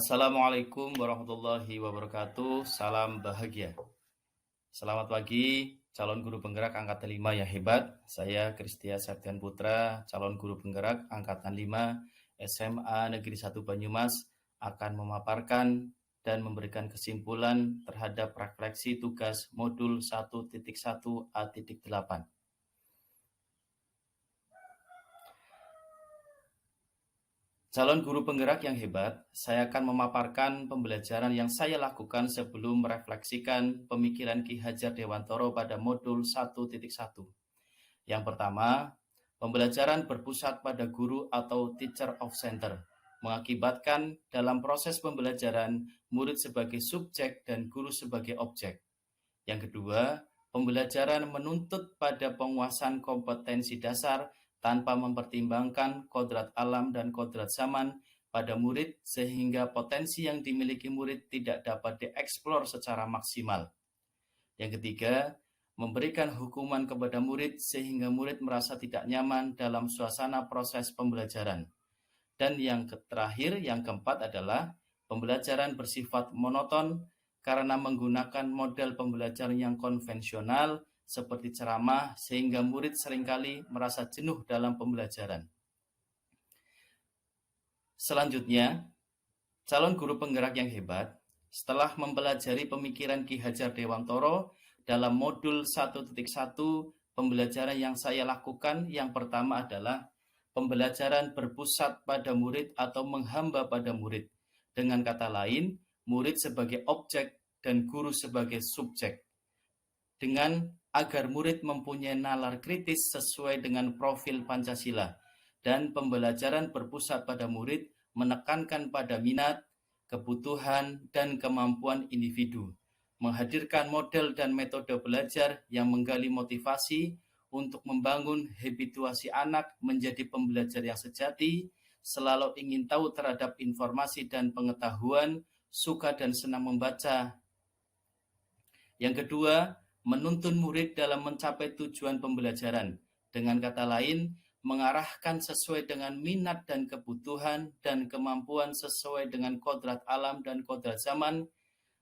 Assalamualaikum warahmatullahi wabarakatuh. Salam bahagia. Selamat pagi, calon guru penggerak angkatan 5 yang hebat. Saya Kristia Septian Putra, calon guru penggerak angkatan 5 SMA Negeri 1 Banyumas, akan memaparkan dan memberikan kesimpulan terhadap refleksi tugas modul 1.1 A.8. Calon guru penggerak yang hebat, saya akan memaparkan pembelajaran yang saya lakukan sebelum merefleksikan pemikiran Ki Hajar Dewantoro pada modul 1.1. Yang pertama, pembelajaran berpusat pada guru atau teacher of center, mengakibatkan dalam proses pembelajaran murid sebagai subjek dan guru sebagai objek. Yang kedua, pembelajaran menuntut pada penguasaan kompetensi dasar tanpa mempertimbangkan kodrat alam dan kodrat zaman pada murid sehingga potensi yang dimiliki murid tidak dapat dieksplor secara maksimal. Yang ketiga, memberikan hukuman kepada murid sehingga murid merasa tidak nyaman dalam suasana proses pembelajaran. Dan yang terakhir, yang keempat adalah pembelajaran bersifat monoton karena menggunakan model pembelajaran yang konvensional seperti ceramah sehingga murid seringkali merasa jenuh dalam pembelajaran. Selanjutnya, calon guru penggerak yang hebat setelah mempelajari pemikiran Ki Hajar Dewantoro dalam modul 1.1, pembelajaran yang saya lakukan yang pertama adalah pembelajaran berpusat pada murid atau menghamba pada murid. Dengan kata lain, murid sebagai objek dan guru sebagai subjek. Dengan agar murid mempunyai nalar kritis sesuai dengan profil Pancasila. Dan pembelajaran berpusat pada murid menekankan pada minat, kebutuhan, dan kemampuan individu. Menghadirkan model dan metode belajar yang menggali motivasi untuk membangun habituasi anak menjadi pembelajar yang sejati, selalu ingin tahu terhadap informasi dan pengetahuan, suka dan senang membaca. Yang kedua, menuntun murid dalam mencapai tujuan pembelajaran. Dengan kata lain, mengarahkan sesuai dengan minat dan kebutuhan dan kemampuan sesuai dengan kodrat alam dan kodrat zaman.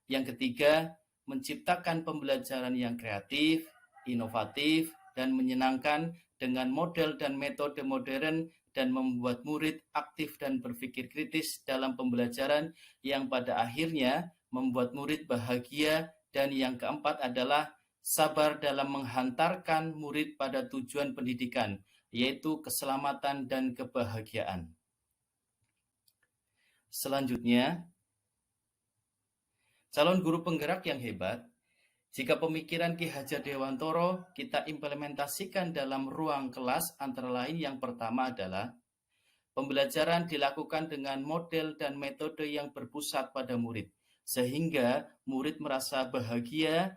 Yang ketiga, menciptakan pembelajaran yang kreatif, inovatif, dan menyenangkan dengan model dan metode modern dan membuat murid aktif dan berpikir kritis dalam pembelajaran yang pada akhirnya membuat murid bahagia. Dan yang keempat adalah sabar dalam menghantarkan murid pada tujuan pendidikan, yaitu keselamatan dan kebahagiaan. Selanjutnya, calon guru penggerak yang hebat, jika pemikiran Ki Hajar Dewantoro kita implementasikan dalam ruang kelas, antara lain yang pertama adalah pembelajaran dilakukan dengan model dan metode yang berpusat pada murid, sehingga murid merasa bahagia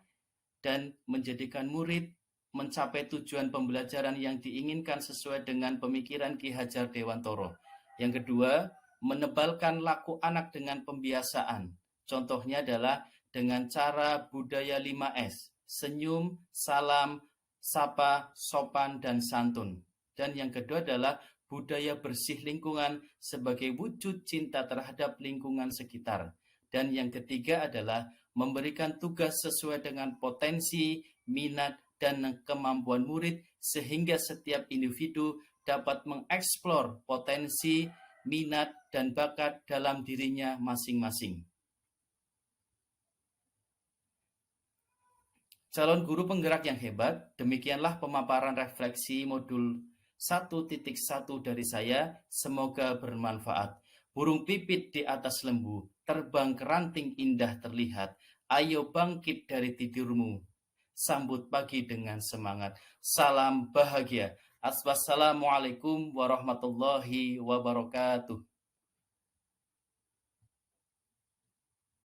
dan menjadikan murid mencapai tujuan pembelajaran yang diinginkan sesuai dengan pemikiran Ki Hajar Dewantoro. Yang kedua, menebalkan laku anak dengan pembiasaan. Contohnya adalah dengan cara budaya 5S, senyum, salam, sapa, sopan, dan santun. Dan yang kedua adalah budaya bersih lingkungan sebagai wujud cinta terhadap lingkungan sekitar. Dan yang ketiga adalah memberikan tugas sesuai dengan potensi, minat, dan kemampuan murid sehingga setiap individu dapat mengeksplor potensi, minat, dan bakat dalam dirinya masing-masing. Calon guru penggerak yang hebat, demikianlah pemaparan refleksi modul 1.1 dari saya, semoga bermanfaat. Burung pipit di atas lembu, terbang ke ranting indah terlihat, ayo bangkit dari tidurmu, sambut pagi dengan semangat. Salam bahagia. Wassalamualaikum warahmatullahi wabarakatuh.